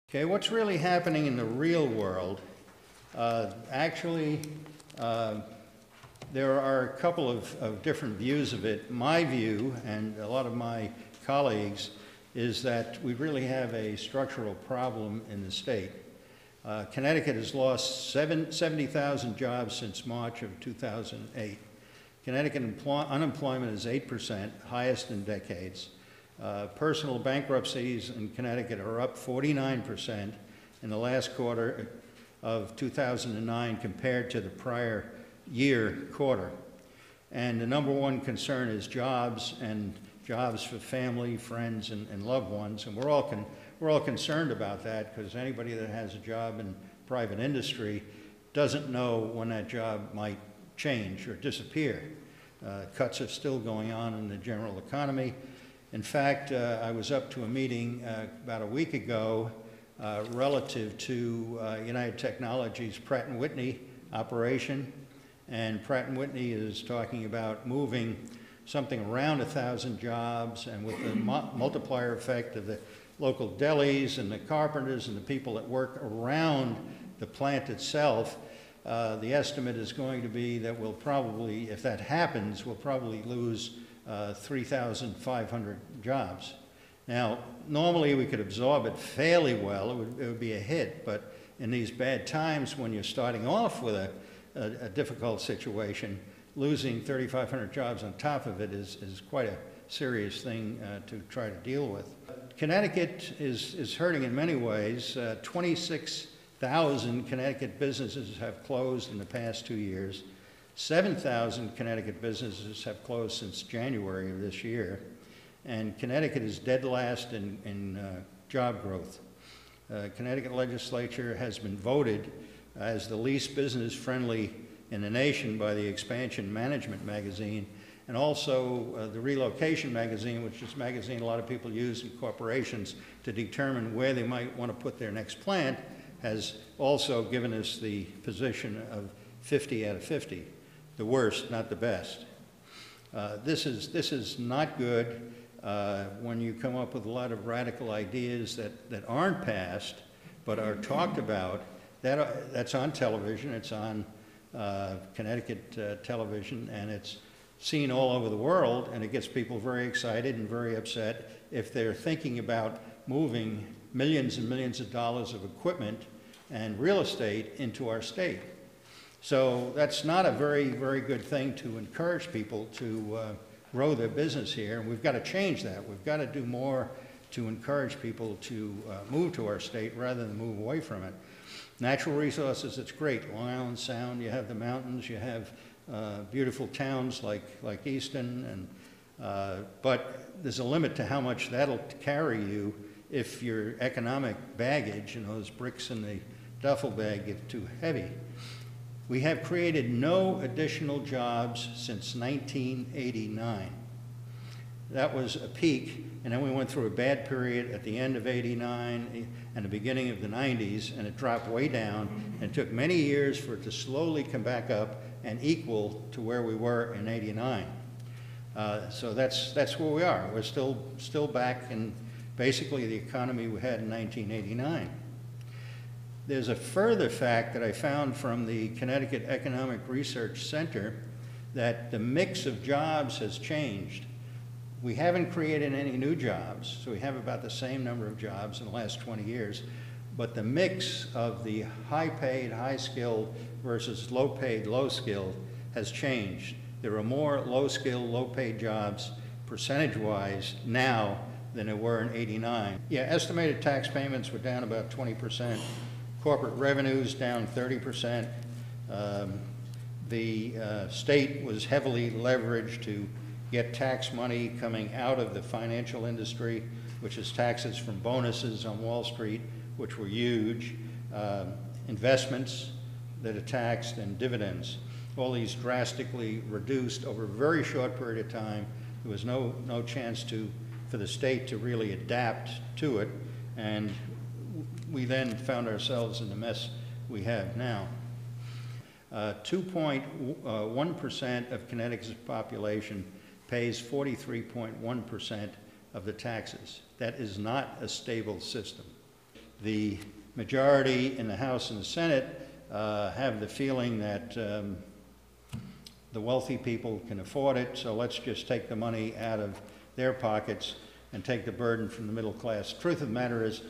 Okay, what's really happening in the real world? There are a couple of different views of it. My view, and a lot of my colleagues, is that we really have a structural problem in the state. Connecticut has lost 70,000 jobs since March of 2008. Connecticut unemployment is 8%, highest in decades. Personal bankruptcies in Connecticut are up 49% in the last quarter of 2009 compared to the prior year quarter. And the number one concern is jobs, and jobs for family, friends, and loved ones. And we're all concerned about that, because anybody that has a job in private industry doesn't know when that job might change or disappear. Cuts are still going on in the general economy. In fact, I was up to a meeting about a week ago relative to United Technologies' Pratt & Whitney operation. And Pratt & Whitney is talking about moving something around 1,000 jobs, and with the multiplier effect of the local delis and the carpenters and the people that work around the plant itself, the estimate is going to be that we'll probably, if that happens, we'll probably lose 3,500 jobs. Now, normally we could absorb it fairly well. It would be a hit, but in these bad times when you're starting off with a difficult situation, losing 3,500 jobs on top of it is quite a serious thing to try to deal with. Connecticut is hurting in many ways. 26,000 Connecticut businesses have closed in the past 2 years. 7,000 Connecticut businesses have closed since January of this year, and Connecticut is dead last in job growth. Connecticut legislature has been voted as the least business-friendly in the nation by the Expansion Management magazine, and also the Relocation magazine, which is a magazine a lot of people use in corporations to determine where they might want to put their next plant, has also given us the position of 50 out of 50. The worst, not the best. This is not good when you come up with a lot of radical ideas that aren't passed but are talked about. That's on television. It's on Connecticut television, and it's seen all over the world, and it gets people very excited and very upset if they're thinking about moving millions and millions of dollars of equipment and real estate into our state. So that's not a very, very good thing to encourage people to grow their business here, and we've got to change that. We've got to do more to encourage people to move to our state rather than move away from it. Natural resources, it's great. Long Island Sound, you have the mountains, you have beautiful towns like Easton, but there's a limit to how much that'll carry you if your economic baggage and those bricks in the duffel bag get too heavy. We have created no additional jobs since 1989. That was a peak, and then we went through a bad period at the end of '89 and the beginning of the '90s, and it dropped way down, and it took many years for it to slowly come back up and equal to where we were in '89. So that's where we are. We're still back in basically the economy we had in 1989. There's a further fact that I found from the Connecticut Economic Research Center, that the mix of jobs has changed. We haven't created any new jobs, so we have about the same number of jobs in the last 20 years, but the mix of the high-paid, high-skilled versus low-paid, low-skilled has changed. There are more low-skilled, low-paid jobs percentage-wise now than there were in '89. Yeah, estimated tax payments were down about 20%. Corporate revenues down 30%. The state was heavily leveraged to get tax money coming out of the financial industry, which is taxes from bonuses on Wall Street, which were huge, investments that are taxed, and dividends. All these drastically reduced over a very short period of time. There was no chance for the state to really adapt to it, and we then found ourselves in the mess we have now. 2.1% of Connecticut's population pays 43.1% of the taxes. That is not a stable system. The majority in the House and the Senate have the feeling that the wealthy people can afford it, so let's just take the money out of their pockets and take the burden from the middle class. Truth of the matter is,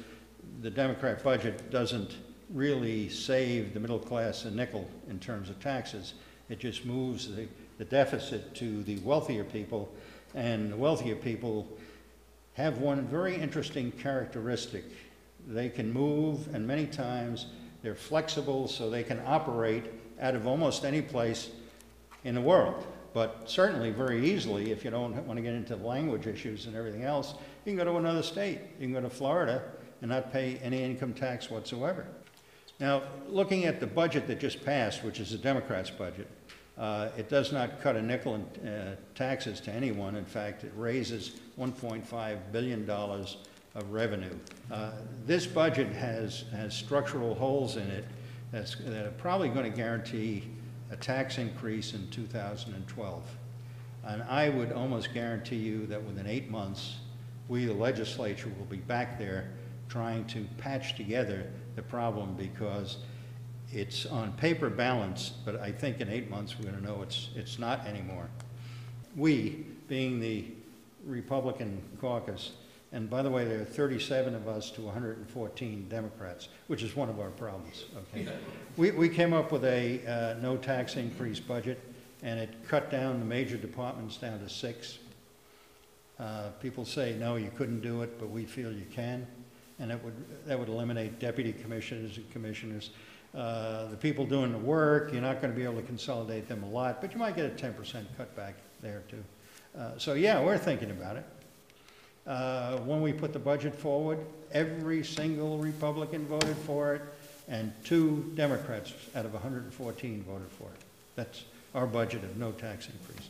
the Democrat budget doesn't really save the middle class a nickel in terms of taxes. It just moves the deficit to the wealthier people, and the wealthier people have one very interesting characteristic. They can move, and many times they're flexible, so they can operate out of almost any place in the world. But certainly very easily, if you don't want to get into language issues and everything else, you can go to another state. You can go to Florida and not pay any income tax whatsoever. Now, looking at the budget that just passed, which is the Democrats' budget, it does not cut a nickel in taxes to anyone. In fact, it raises $1.5 billion of revenue. This budget has structural holes in it that are probably going to guarantee a tax increase in 2012. And I would almost guarantee you that within 8 months, we, the legislature, will be back there trying to patch together the problem, because it's on paper balanced, but I think in 8 months we're going to know it's not anymore. We, being the Republican caucus, and by the way, there are 37 of us to 114 Democrats, which is one of our problems, okay? We came up with a no tax increase budget, and it cut down the major departments down to 6. People say, no, you couldn't do it, but we feel you can. And that would eliminate deputy commissioners and commissioners. The people doing the work, you're not going to be able to consolidate them a lot, but you might get a 10% cutback there too. So yeah, we're thinking about it. When we put the budget forward, every single Republican voted for it, and 2 Democrats out of 114 voted for it. That's our budget of no tax increase.